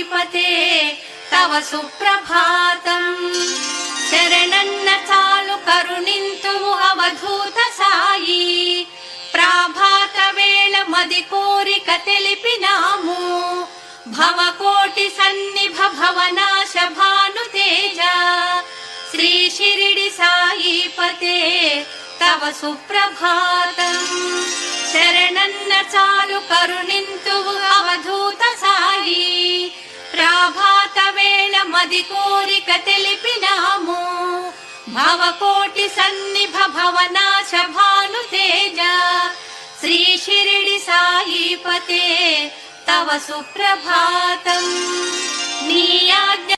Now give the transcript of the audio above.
సాయిపతే తవ సుప్రభాతం శరణన్న చాలు కరుణింతువు అవధూత సాయి ప్రాభాత వేళ మది కోరిక తెలిపినాము భవకోటి సన్నిభ భవనాశ భాను తేజ శ్రీ షిరిడి సాయిపతే తవ సుప్రభాతం శరణన్న చాలు కరుణింతువు అవధూత సాయి ప్రాభాత వేళ మది కోరిక తెలిపినాము భవకోటి సన్నిభ భవనాశ భాను తేజ శ్రీ షిరిడి సాయిపతే తవ సుప్రభాతం నీ ఆజ్ఞ